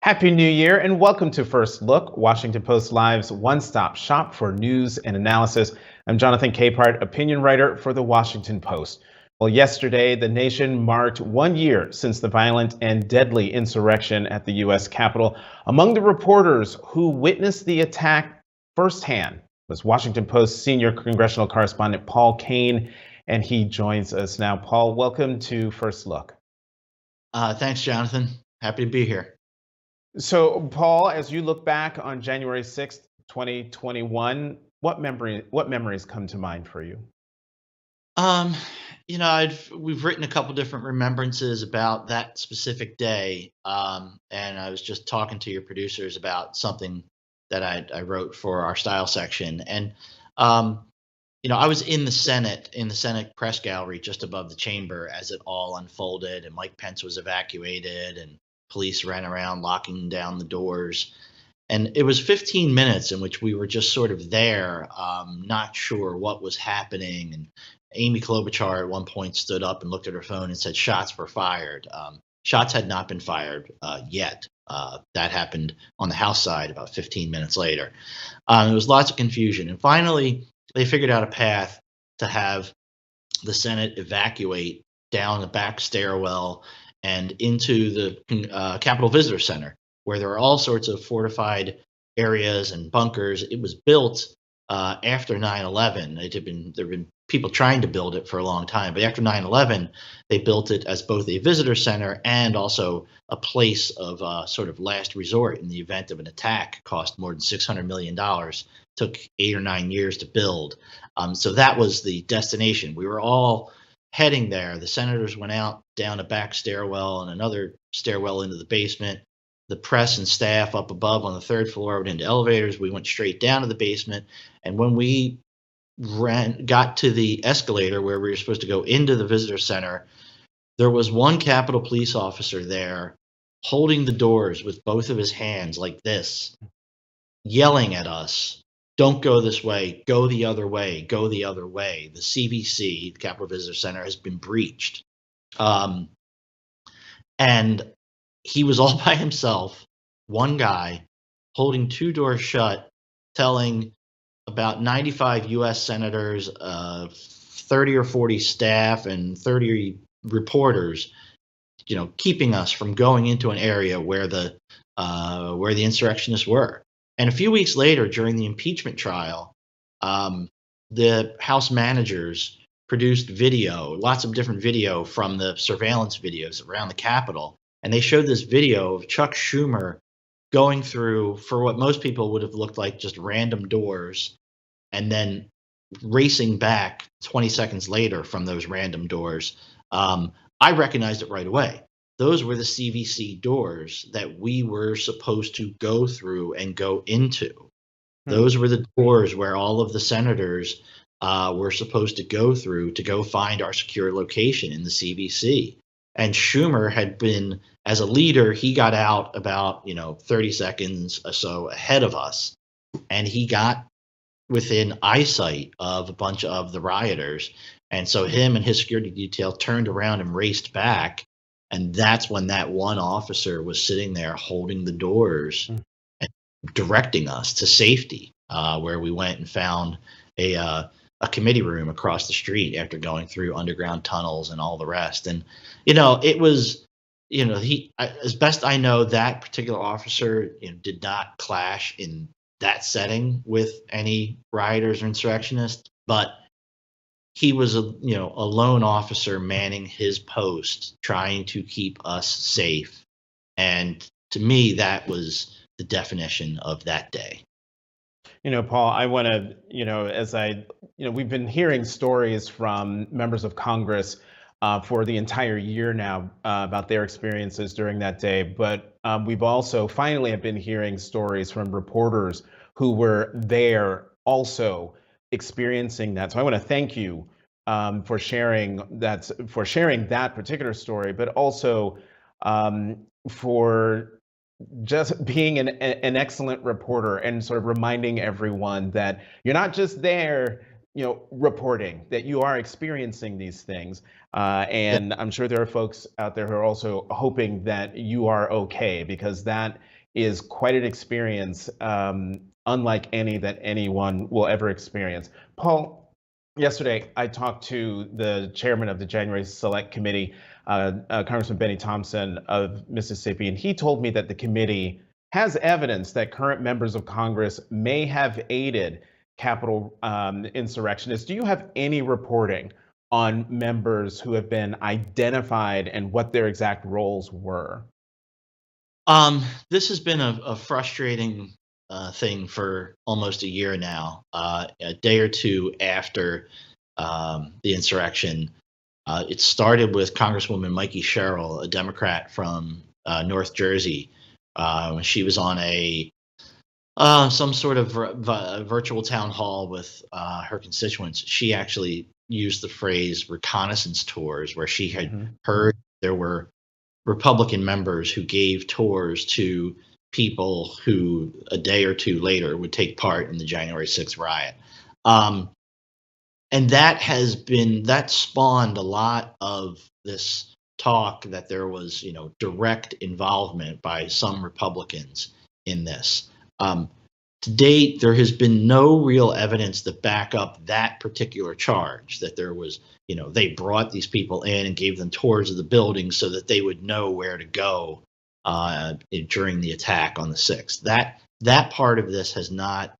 Happy New Year and welcome to First Look, Washington Post Live's one-stop shop for news and analysis. I'm Jonathan Capehart, opinion writer for the Washington Post. Well, yesterday, the nation marked 1 year since the violent and deadly insurrection at the U.S. Capitol. Among the reporters who witnessed the attack firsthand was Washington Post senior congressional correspondent Paul Kane, and he joins us now. Paul, welcome to First Look. Thanks, Jonathan. Happy to be here. So, Paul, as you look back on January 6th, 2021, what memories come to mind for you? Um, we've written a couple different remembrances about that specific day, and I was just talking to your producers about something that I wrote for our style section, and I was in the Senate press gallery just above the chamber as it all unfolded, and Mike Pence was evacuated, and police ran around locking down the doors. And it was 15 minutes in which we were just sort of there, not sure what was happening. And Amy Klobuchar at one point stood up and looked at her phone and said shots were fired. Shots had not been fired yet. That happened on the House side about 15 minutes later. There was lots of confusion. And finally, they figured out a path to have the Senate evacuate down the back stairwell and into the Capitol Visitor Center, where there are all sorts of fortified areas and bunkers. It was built after 9/11. There have been people trying to build it for a long time, but after 9/11, they built it as both a visitor center and also a place of sort of last resort in the event of an attack. It cost more than $600 million. Took 8 or 9 years to build. So that was the destination. We were all heading there. The senators went out down a back stairwell and another stairwell into the basement. The press and staff up above on the third floor went into elevators. We went straight down to the basement. And when we got to the escalator where we were supposed to go into the visitor center, there was one Capitol police officer there holding the doors with both of his hands like this, yelling at us, "Don't go this way, go the other way, go the other way. The CVC, the Capitol Visitor Center, has been breached." And he was all by himself, one guy, holding two doors shut, telling about 95 U.S. senators, 30 or 40 staff, and 30 reporters, keeping us from going into an area where the insurrectionists were. And a few weeks later, during the impeachment trial, the House managers produced video, lots of different video from the surveillance videos around the Capitol. And they showed this video of Chuck Schumer going through for what most people would have looked like just random doors and then racing back 20 seconds later from those random doors. I recognized it right away. Those were the CVC doors that we were supposed to go through and go into. Those were the doors where all of the senators were supposed to go through to go find our secure location in the CVC. And Schumer had been, as a leader, he got out about 30 seconds or so ahead of us, and he got within eyesight of a bunch of the rioters. And so him and his security detail turned around and raced back. And that's when that one officer was sitting there holding the doors and directing us to safety, where we went and found a committee room across the street after going through underground tunnels and all the rest. And, it was, as best I know, that particular officer did not clash in that setting with any rioters or insurrectionists, but he was a lone officer manning his post, trying to keep us safe. And to me, that was the definition of that day. Paul, I want to, we've been hearing stories from members of Congress for the entire year now about their experiences during that day. But we've also finally have been hearing stories from reporters who were there also experiencing that. So I want to thank you for sharing that particular story, but also for just being an excellent reporter and sort of reminding everyone that you're not just there, reporting, that you are experiencing these things. And I'm sure there are folks out there who are also hoping that you are okay, because that is quite an experience, unlike any that anyone will ever experience. Paul, yesterday I talked to the chairman of the January Select Committee, Congressman Benny Thompson of Mississippi, and he told me that the committee has evidence that current members of Congress may have aided Capitol insurrectionists. Do you have any reporting on members who have been identified and what their exact roles were? This has been a frustrating thing for almost a year now. A day or two after the insurrection, it started with Congresswoman Mikey Sherrill, a Democrat from North Jersey. She was on some sort of virtual town hall with her constituents. She actually used the phrase reconnaissance tours, where she had heard there were Republican members who gave tours to people who a day or two later would take part in the January 6th riot. And that spawned a lot of this talk that there was, direct involvement by some Republicans in this. To date, there has been no real evidence to back up that particular charge, that there was, they brought these people in and gave them tours of the building so that they would know where to go during the attack on the 6th. That part of this has not,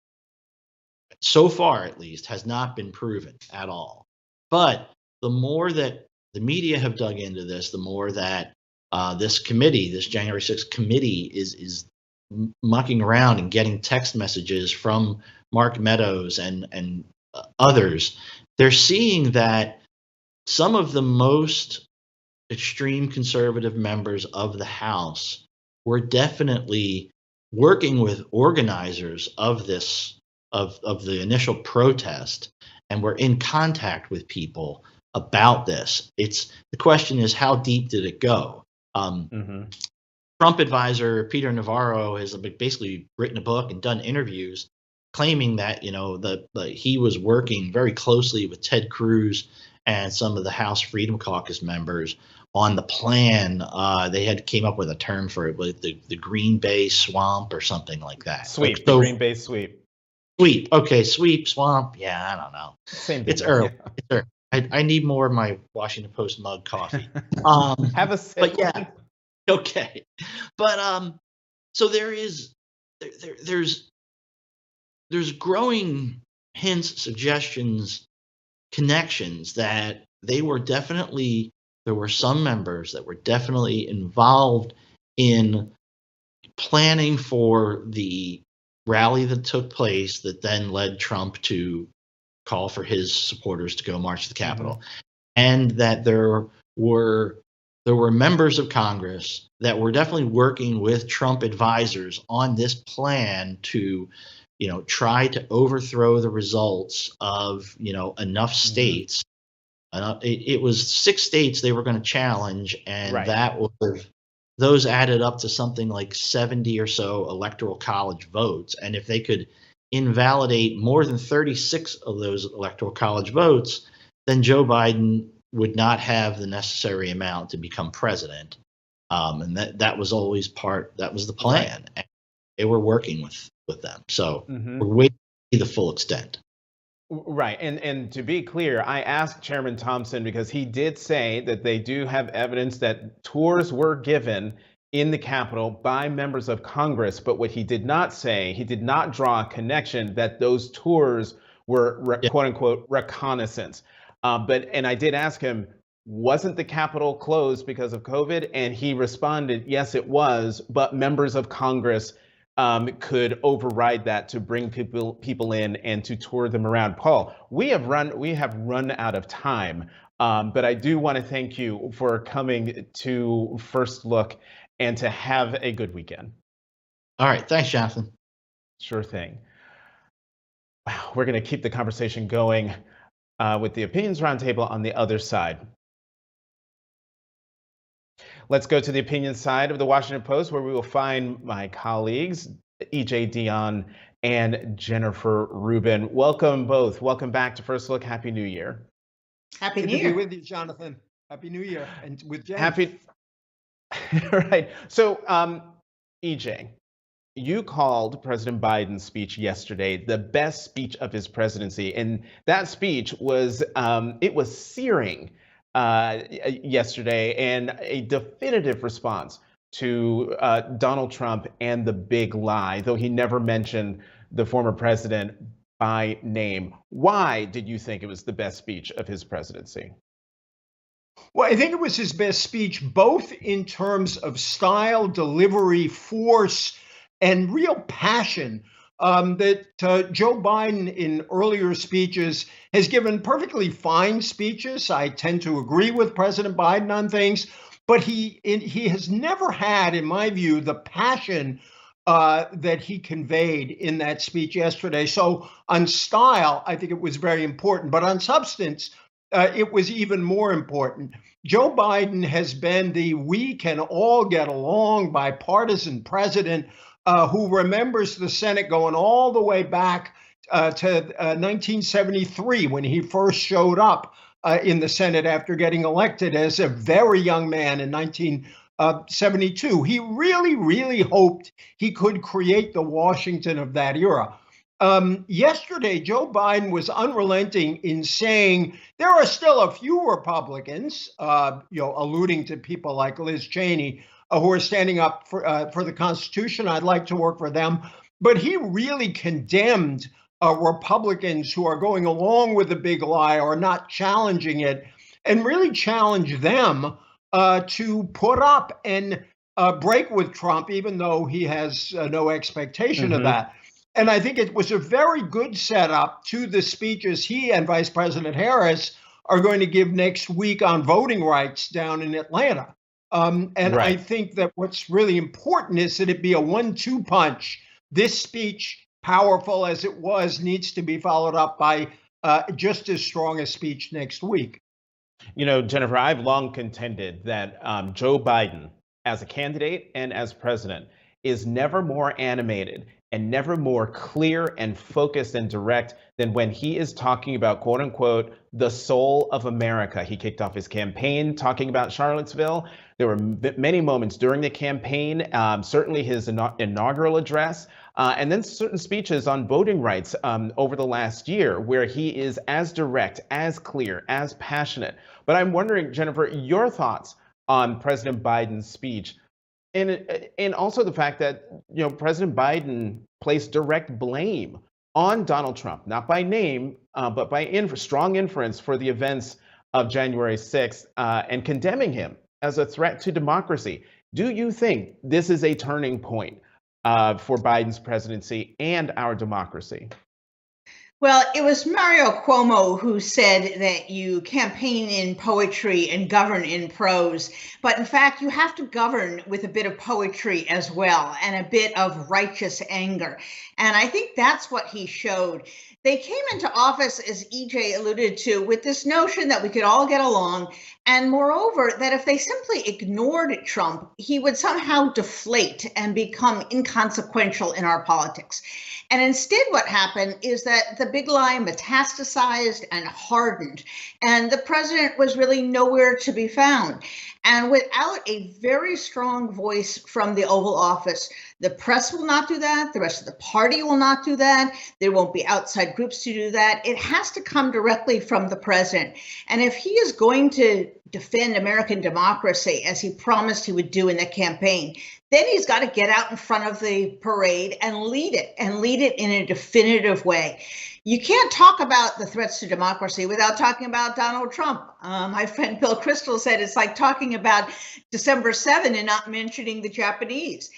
so far at least, has not been proven at all. But the more that the media have dug into this, the more that this committee, this January 6th committee, is mucking around and getting text messages from Mark Meadows and others. They're seeing that some of the most extreme conservative members of the House were definitely working with organizers of this, of the initial protest, and were in contact with people about this. The question is, how deep did it go? Trump advisor Peter Navarro has basically written a book and done interviews claiming that he was working very closely with Ted Cruz and some of the House Freedom Caucus members on the plan. They came up with a term for it, with the Green Bay Swamp or something like that. Sweep, the Green Bay sweep. Sweep. Okay, sweep, swamp. Yeah, I don't know. Same thing. It's early. Yeah. It's early. I need more of my Washington Post mug coffee. Have a sip. But yeah. Okay, but so there's growing hints, suggestions, connections that there were some members that were definitely involved in planning for the rally that took place that then led Trump to call for his supporters to go march to the Capitol, and that there were members of Congress that were definitely working with Trump advisors on this plan to, try to overthrow the results of, enough states. It was 6 states they were going to challenge, and those added up to something like 70 or so electoral college votes. And if they could invalidate more than 36 of those electoral college votes, then Joe Biden would not have the necessary amount to become president. And that was always that was the plan. And they were working with them. So we're waiting to see the full extent. Right. And to be clear, I asked Chairman Thompson because he did say that they do have evidence that tours were given in the Capitol by members of Congress. But what he did not say, he did not draw a connection that those tours were quote unquote reconnaissance. And I did ask him, wasn't the Capitol closed because of COVID? And he responded, yes, it was, but members of Congress could override that to bring people in and to tour them around. Paul, we have run out of time, but I do want to thank you for coming to First Look and to have a good weekend. All right, thanks, Jonathan. Sure thing. Wow, we're going to keep the conversation going with the Opinions Roundtable on the other side. Let's go to the opinion side of the Washington Post, where we will find my colleagues, E.J. Dion and Jennifer Rubin. Welcome both. Welcome back to First Look. Happy New Year. Happy New Year. Good to be with you, Jonathan. Happy New Year. And with Jen. Happy. Right. So, EJ, you called President Biden's speech yesterday the best speech of his presidency, and that speech was it was searing yesterday, and a definitive response to Donald Trump and the big lie, though he never mentioned the former president by name. Why did you think it was the best speech of his presidency? Well, I think it was his best speech, both in terms of style, delivery, force, and real passion. That Joe Biden in earlier speeches has given perfectly fine speeches. I tend to agree with President Biden on things, but he has never had, in my view, the passion that he conveyed in that speech yesterday. So on style, I think it was very important, but on substance, it was even more important. Joe Biden has been the we can all get along bipartisan president who remembers the Senate going all the way back to 1973 when he first showed up in the Senate after getting elected as a very young man in 1972. He really, really hoped he could create the Washington of that era. Yesterday, Joe Biden was unrelenting in saying there are still a few Republicans, alluding to people like Liz Cheney, who are standing up for the Constitution. I'd like to work for them. But he really condemned Republicans who are going along with the big lie or not challenging it, and really challenged them to put up and break with Trump, even though he has no expectation of that. And I think it was a very good setup to the speeches he and Vice President Harris are going to give next week on voting rights down in Atlanta. Right. I think that what's really important is that it be a 1-2 punch. This speech, powerful as it was, needs to be followed up by just as strong a speech next week. You know, Jennifer, I've long contended that Joe Biden, as a candidate and as president, is never more animated and never more clear and focused and direct than when he is talking about, quote unquote, the soul of America. He kicked off his campaign talking about Charlottesville. There were many moments during the campaign, certainly his inaugural address, and then certain speeches on voting rights over the last year where he is as direct, as clear, as passionate. But I'm wondering, Jennifer, your thoughts on President Biden's speech. And also the fact that, President Biden placed direct blame on Donald Trump, not by name, but by strong inference for the events of January 6th, and condemning him as a threat to democracy. Do you think this is a turning point for Biden's presidency and our democracy? Well, it was Mario Cuomo who said that you campaign in poetry and govern in prose. But in fact, you have to govern with a bit of poetry as well and a bit of righteous anger. And I think that's what he showed. They came into office, as EJ alluded to, with this notion that we could all get along. And moreover, that if they simply ignored Trump, he would somehow deflate and become inconsequential in our politics. And instead, what happened is that the big lie metastasized and hardened, and the president was really nowhere to be found. And without a very strong voice from the Oval Office, the press will not do that. The rest of the party will not do that. There won't be outside groups to do that. It has to come directly from the president. And if he is going to defend American democracy, as he promised he would do in the campaign, then he's got to get out in front of the parade and lead it in a definitive way. You can't talk about the threats to democracy without talking about Donald Trump. My friend Bill Kristol said it's like talking about December 7 and not mentioning the Japanese.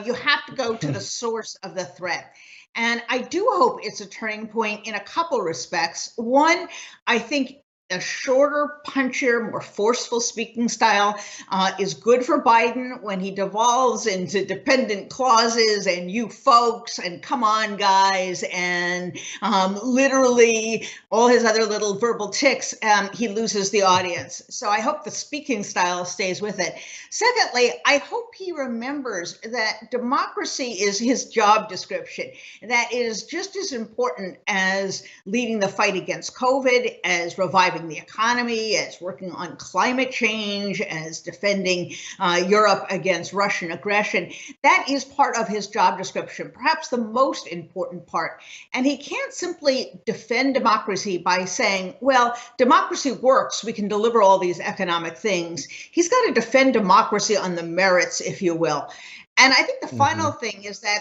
You have to go to the source of the threat. And I do hope it's a turning point in a couple respects. One, I think a shorter, punchier, more forceful speaking style is good for Biden when he devolves into dependent clauses and you folks and come on guys and literally all his other little verbal tics, he loses the audience. So I hope the speaking style stays with it. Secondly, I hope he remembers that democracy is his job description. That is just as important as leading the fight against COVID, as reviving reviving the economy, as working on climate change, as defending Europe against Russian aggression. That is part of his job description, perhaps the most important part. And he can't simply defend democracy by saying, well, democracy works, we can deliver all these economic things. He's got to defend democracy on the merits, if you will. And I think the final thing is that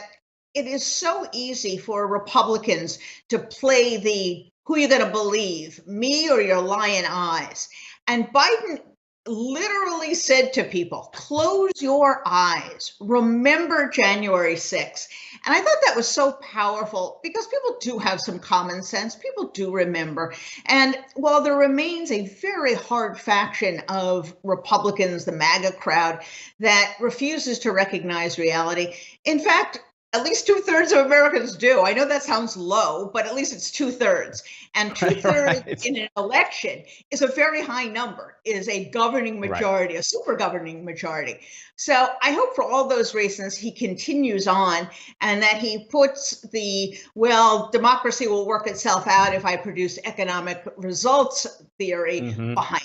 it is so easy for Republicans to play the who you're going to believe, me or your lying eyes. And Biden literally said to people, close your eyes, remember January 6th. And I thought that was so powerful because people do have some common sense. People do remember. And while there remains a very hard faction of Republicans, the MAGA crowd, that refuses to recognize reality, in fact, at least 2/3 of Americans do. I know that sounds low, but at least it's 2/3. And 2/3 in an election is a very high number, is a governing majority, a super governing majority. So I hope for all those reasons he continues on and that he puts the, well, democracy will work itself out if I produce economic results theory behind.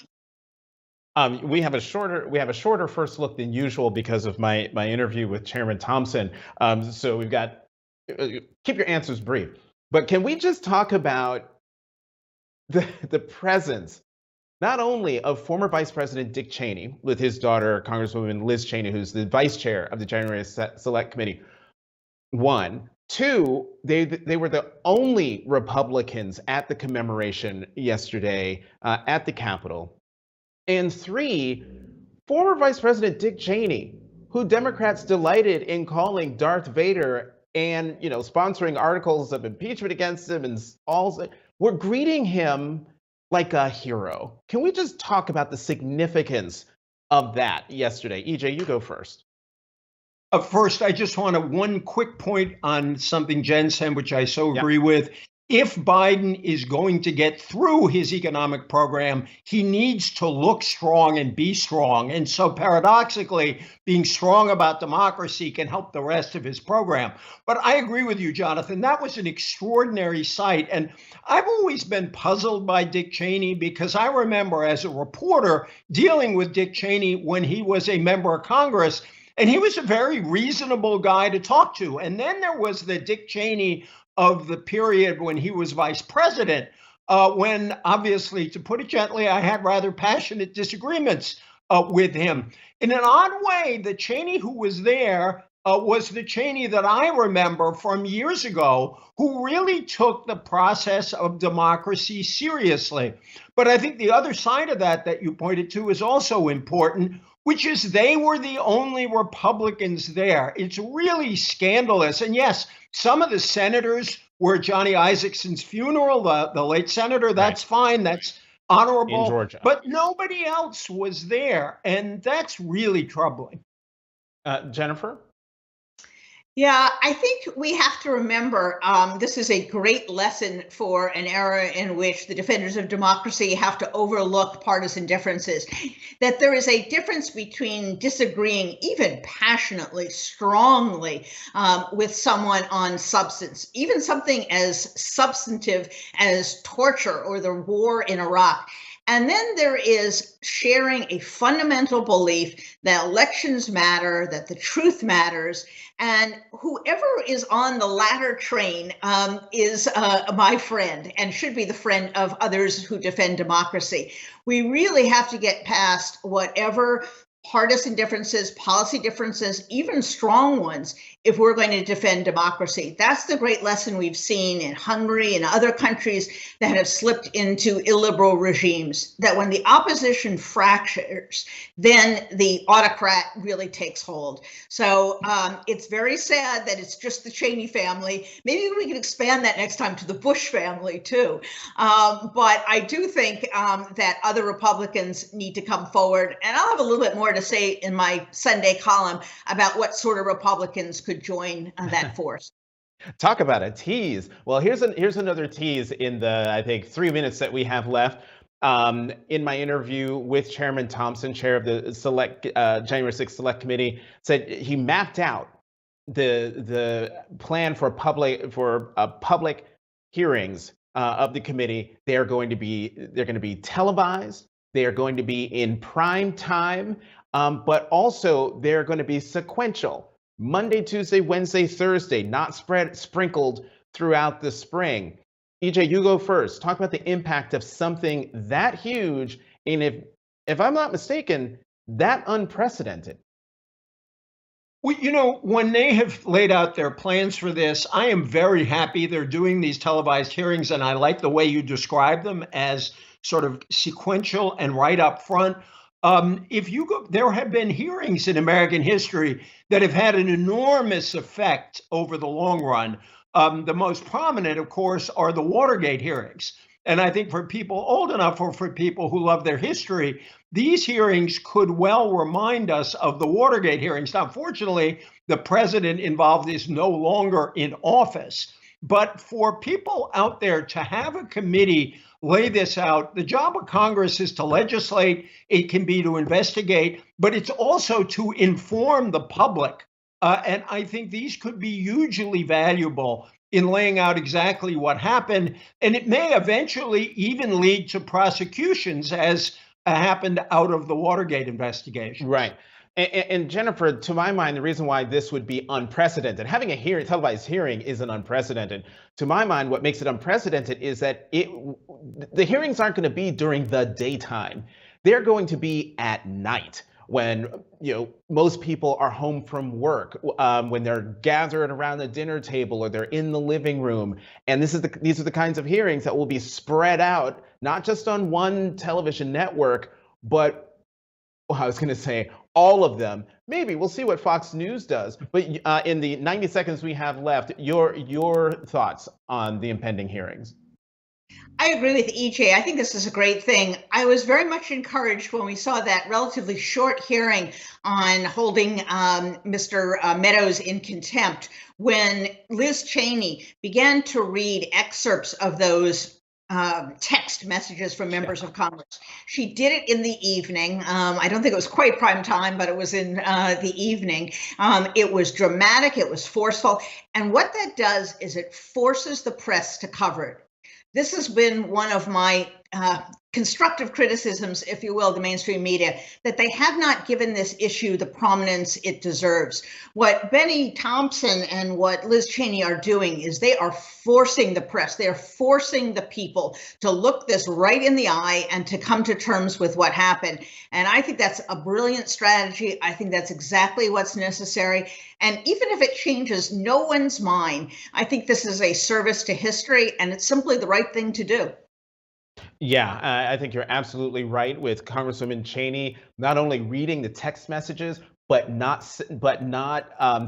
We have a shorter first look than usual because of my interview with Chairman Thompson. So we've got keep your answers brief. But can we just talk about the presence not only of former Vice President Dick Cheney with his daughter Congresswoman Liz Cheney, who's the vice chair of the January Select Committee. One, two, they were the only Republicans at the commemoration yesterday at the Capitol. And three, former Vice President Dick Cheney, who Democrats delighted in calling Darth Vader and, sponsoring articles of impeachment against him and all, were greeting him like a hero. Can we just talk about the significance of that yesterday? EJ, you go first. First, I just want one quick point on something Jen said, which I so agree with. If Biden is going to get through his economic program, he needs to look strong and be strong. And so paradoxically, being strong about democracy can help the rest of his program. But I agree with you, Jonathan. That was an extraordinary sight. And I've always been puzzled by Dick Cheney because I remember as a reporter dealing with Dick Cheney when he was a member of Congress. And he was a very reasonable guy to talk to. And then there was the Dick Cheney of the period when he was vice president, when obviously, to put it gently, I had rather passionate disagreements with him. In an odd way, the Cheney who was there was the Cheney that I remember from years ago, who really took the process of democracy seriously. But I think the other side of that you pointed to is also important, which is they were the only Republicans there. It's really scandalous. And yes, some of the senators were at Johnny Isakson's funeral, the late senator. That's fine. That's honorable. In Georgia. But nobody else was there. And that's really troubling. Jennifer? Yeah, I think we have to remember this is a great lesson for an era in which the defenders of democracy have to overlook partisan differences, that there is a difference between disagreeing even passionately, strongly with someone on substance, even something as substantive as torture or the war in Iraq. And then there is sharing a fundamental belief that elections matter, that the truth matters, and whoever is on the latter train is my friend and should be the friend of others who defend democracy. We really have to get past whatever partisan differences, policy differences, even strong ones, if we're going to defend democracy. That's the great lesson we've seen in Hungary and other countries that have slipped into illiberal regimes, that when the opposition fractures, then the autocrat really takes hold. So it's very sad that it's just the Cheney family. Maybe we can expand that next time to the Bush family too. But I do think that other Republicans need to come forward. And I'll have a little bit more to say in my Sunday column about what sort of Republicans could join that force. Talk about a tease. Well, here's another tease in the, I think, 3 minutes that we have left. In my interview with Chairman Thompson, chair of the January 6th Select Committee, said he mapped out the plan for public hearings of the committee. They're going to be televised. They are going to be in prime time, but also they're going to be sequential. Monday, Tuesday, Wednesday, Thursday, not sprinkled throughout the spring. EJ, you go first. Talk about the impact of something that huge, and if I'm not mistaken, that unprecedented. Well, when they have laid out their plans for this, I am very happy they're doing these televised hearings, and I like the way you describe them as sort of sequential and right up front. If you go, there have been hearings in American history that have had an enormous effect over the long run. The most prominent, of course, are the Watergate hearings. And I think for people old enough or for people who love their history, these hearings could well remind us of the Watergate hearings. Now, fortunately, the president involved is no longer in office. But for people out there to have a committee lay this out, the job of Congress is to legislate, it can be to investigate, but it's also to inform the public. And I think these could be hugely valuable in laying out exactly what happened. And it may eventually even lead to prosecutions, as happened out of the Watergate investigation. Right. And Jennifer, to my mind, the reason why this would be unprecedented, having a televised hearing isn't unprecedented. To my mind, what makes it unprecedented is that the hearings aren't going to be during the daytime. They're going to be at night, when most people are home from work, when they're gathered around the dinner table or they're in the living room. And these are the kinds of hearings that will be spread out, not just on one television network, but I was going to say all of them. Maybe we'll see what Fox News does. But in the 90 seconds we have left, your thoughts on the impending hearings. I agree with EJ. I think this is a great thing. I was very much encouraged when we saw that relatively short hearing on holding Mr. Meadows in contempt, when Liz Cheney began to read excerpts of those text messages from members of Congress. She did it in the evening. I don't think it was quite prime time, but it was in the evening. It was dramatic. It was forceful. And what that does is it forces the press to cover it. This has been one of my constructive criticisms, if you will, the mainstream media, that they have not given this issue the prominence it deserves. What Benny Thompson and what Liz Cheney are doing is they are forcing the press, they are forcing the people to look this right in the eye and to come to terms with what happened. And I think that's a brilliant strategy. I think that's exactly what's necessary. And even if it changes no one's mind, I think this is a service to history, and it's simply the right thing to do. Yeah, I think you're absolutely right with Congresswoman Cheney not only reading the text messages, but not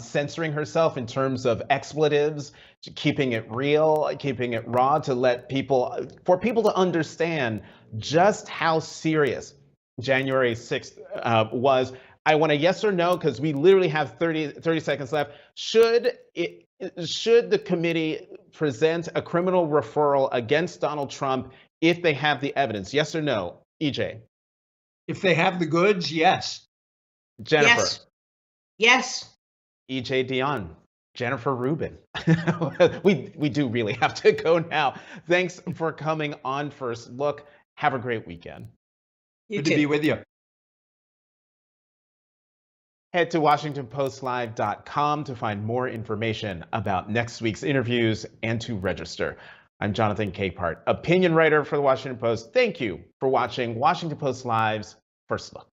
censoring herself in terms of expletives, keeping it real, keeping it raw, for people to understand just how serious January 6th was. I want a yes or no, because we literally have 30 seconds left. Should the committee present a criminal referral against Donald Trump if they have the evidence? Yes or no, EJ? If they have the goods, yes. Jennifer? Yes. EJ Dion? Jennifer Rubin? we do really have to go now. Thanks for coming on First Look. Have a great weekend. Good to be with you. Head to WashingtonPostLive.com to find more information about next week's interviews and to register. I'm Jonathan Capehart, opinion writer for the Washington Post. Thank you for watching Washington Post Live's First Look.